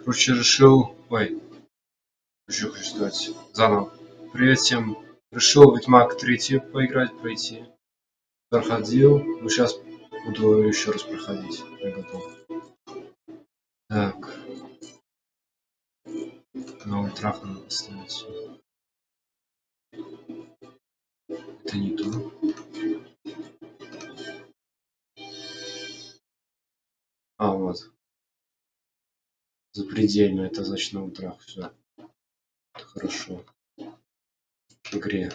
Короче, решил... Ой, еще хочу сказать. Заново. Привет всем. Решил Ведьмак 3 поиграть, пройти. Проходил. Ну, сейчас буду еще раз проходить. Я готов. Так. На ультрах надо поставить. Это не то. А, вот. Запредельно. Это значит на ультрах. Все. Это хорошо. В игре.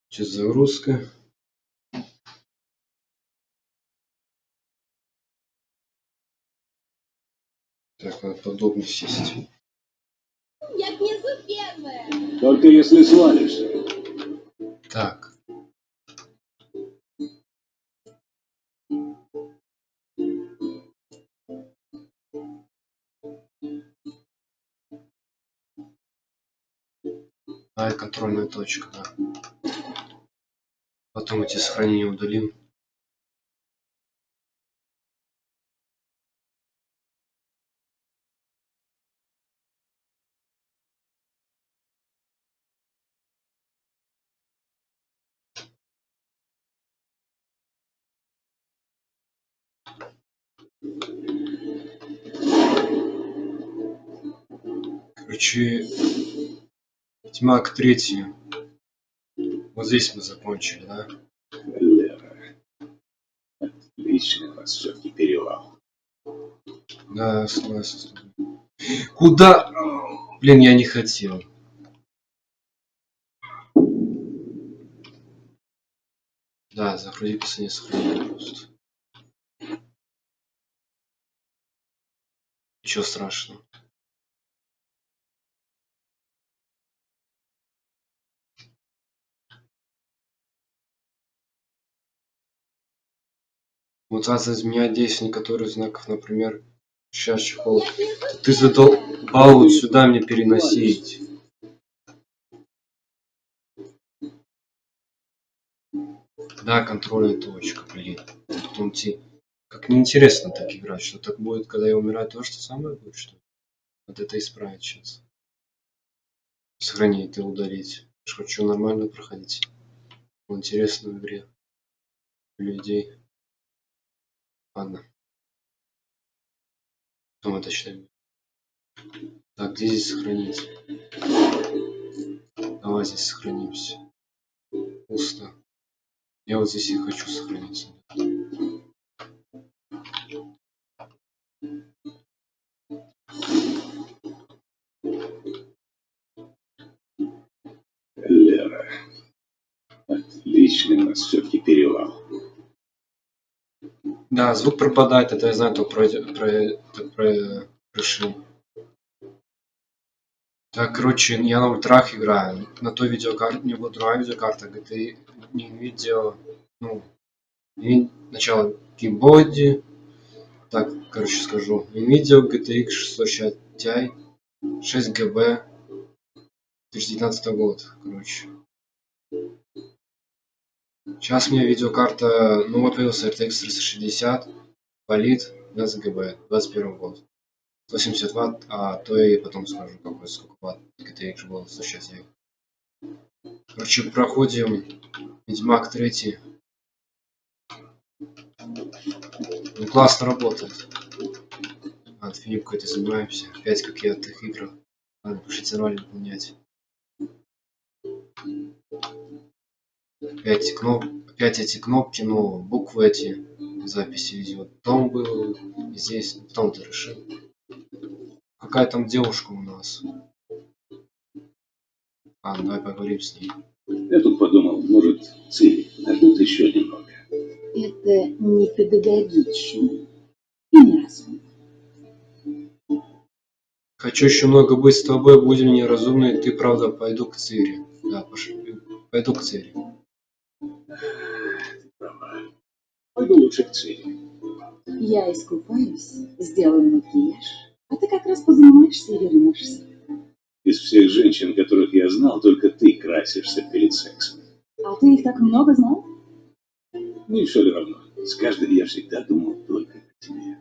Сейчас загрузка. Так, надо подобно сесть. Я внизу первая. Только если свалишься. Так. А, и контрольная точка, да. Потом эти сохранения удалим. Короче, Ведьмак 3. Вот здесь мы закончили, да? Лера. Отлично, у вас все-таки перевал. Да, согласен с тобой. Куда? Блин, я не хотел. Да, загрузи последнее сохранение просто. Ничего страшного. Мутация изменяет действие некоторых знаков, например, сейчас чехол. Ты задолбал вот сюда мне переносить. Да, контрольная точка, блин. Потом тебе... Как неинтересно так играть, что так будет, когда я умираю, то же самое будет, что ли? Вот это исправить сейчас. Сохранить и удалить. Я ж хочу нормально проходить. Интересно в игре. У людей. Ладно. Потом это считаем. Так, где здесь сохранить? Давай здесь сохранимся. Пусто. Я вот здесь и хочу сохраниться. Лера. Отлично, у нас все-таки перевал. Да, звук пропадает, это я знаю, то решил. Так, короче, я на ультрах играю. На той видеокарте, не была другая видеокарта, GT, не видео, ну, начало геймбоди. Так, короче, скажу. Nvidia GTX 660 Ti 6 GB 2019 год, короче. Сейчас у меня видеокарта, ну вот появился RTX 360, полит 12 ГБ, 21 год. 170 Вт, а то и потом скажу, какой сколько Вт GTX был 160. Короче, проходим Ведьмак 3. Ну, классно работает. От фигней какой-то занимаемся. Опять как я от их игр. Надо пишите роли выполнять. Опять эти кнопки, но буквы эти записи видео. Потом был здесь, потом ты решил. Какая там девушка у нас? А, давай поговорим с ней. Я тут подумал, может, Цири дадут еще немного. Это не педагогично и неразумно. Хочу еще много быть с тобой, будем неразумны. Ты правда, пойду к Цири. Да, пошли. Пойду к Цири. Ты права. Пойду лучше к Цири. Я искупаюсь, сделаю макияж, а ты как раз позанимаешься и вернешься. Без Из всех женщин, которых я знал, только ты красишься перед сексом. А ты их так много знал? Мне все равно. С каждой я всегда думал только о тебе.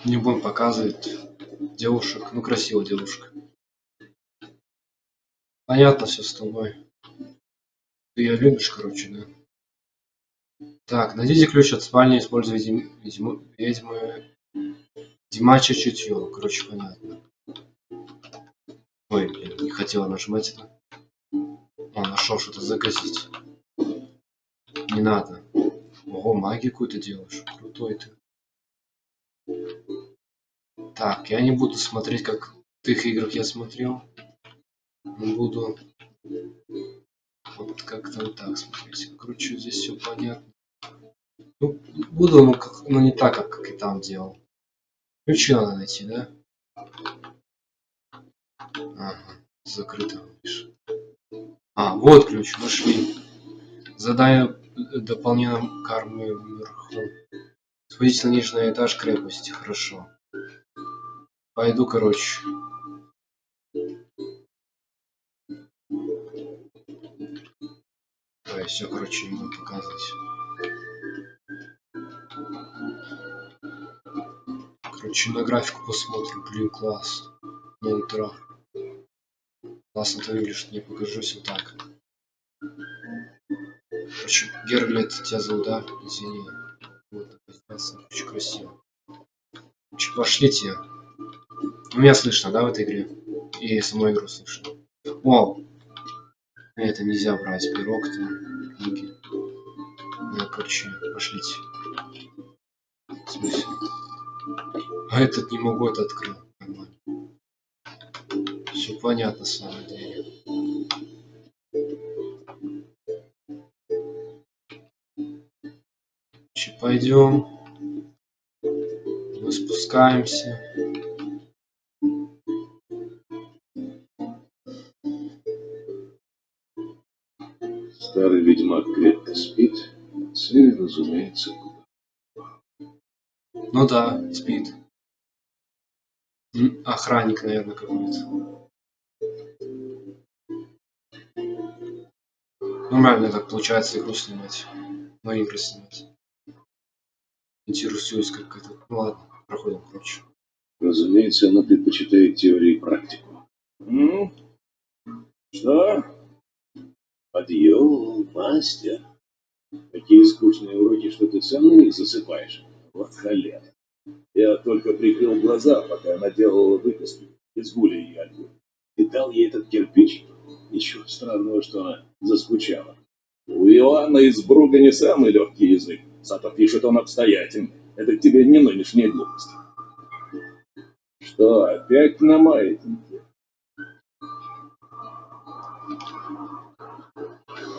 Не будем показывать девушек. Ну, красивая девушка. Понятно все с тобой. Ты ее любишь, короче, да? Так, найдите ключ от спальни, используя ведьмы Димача чутье. Короче, понятно. Ой, блин, не хотела нажимать это. О, нашел что-то загасить. Не надо. Ого, магию какую-то делаешь. Крутой ты. Так, я не буду смотреть, как в тех играх я смотрел. Буду вот как-то вот так смотреть. Короче, здесь все понятно. Ну, буду, ну не так, как и там делал. Ключи надо найти, да? Ага, закрыто. А, вот ключ, нашли. Задание дополнением кармы вверху. Сходите на нижний этаж крепости, хорошо. Пойду, короче. Ой, все, короче, не буду показывать. Короче, на графику посмотрим. Блин, класс. На утро. Классно ты выглядишь, не покажусь вот так. Короче, Гергли, это тебя зовут, да? Извини. Вот, очень красиво. Короче, пошлите. Меня слышно, да, в этой игре? И саму игру слышно. О! Это нельзя брать. Пирог там, книги. Ну, короче, пошлите. В смысле? А этот не могу, это открыл. Нормально. Все понятно, с самом деле. Пойдем. Мы спускаемся. Старый ведьмак крепко спит. Цель, разумеется, Ну да, спит. Охранник, наверное, какой-то. Нормально так получается игру снимать. Ну, игры снимать. Интересуюсь как это. Ну ладно, проходим, короче. разумеется, она предпочитает теорию и практику. Ну, что? Подъем, мастер. Какие скучные уроки, что ты сам на них засыпаешь. Вот холера. Я только прикрыл глаза, пока она делала выписки из Гули и Альгу. И дал ей этот кирпич. Ничего странного, что она заскучала. У Иоанна из Бруга не самый легкий язык. Зато пишет он обстоятельно. Это тебе не нынешняя глупость. Что, опять на маятнике?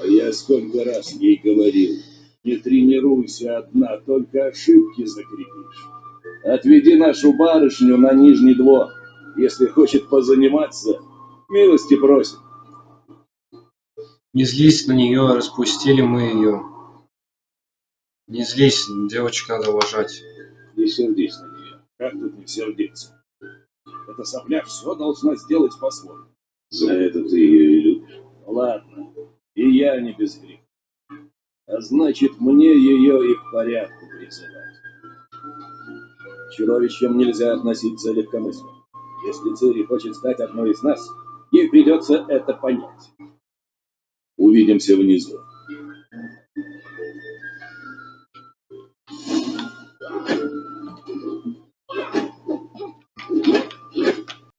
А я сколько раз ей говорил, не тренируйся одна, только ошибки закрепишь. Отведи нашу барышню на нижний двор. Если хочет позаниматься, милости просит. Не злись на нее, распустили мы ее. Не злись, девочек надо уважать. Не сердись на нее. Как тут не сердиться? Эта сопля все должна сделать по-своему. За это ты ее и любишь. Ладно, и я не без греха. А значит, мне ее и к порядку призывать. К чудовищам нельзя относиться легкомысленно. Если Цири хочет стать одной из нас, ей придется это понять. Увидимся внизу.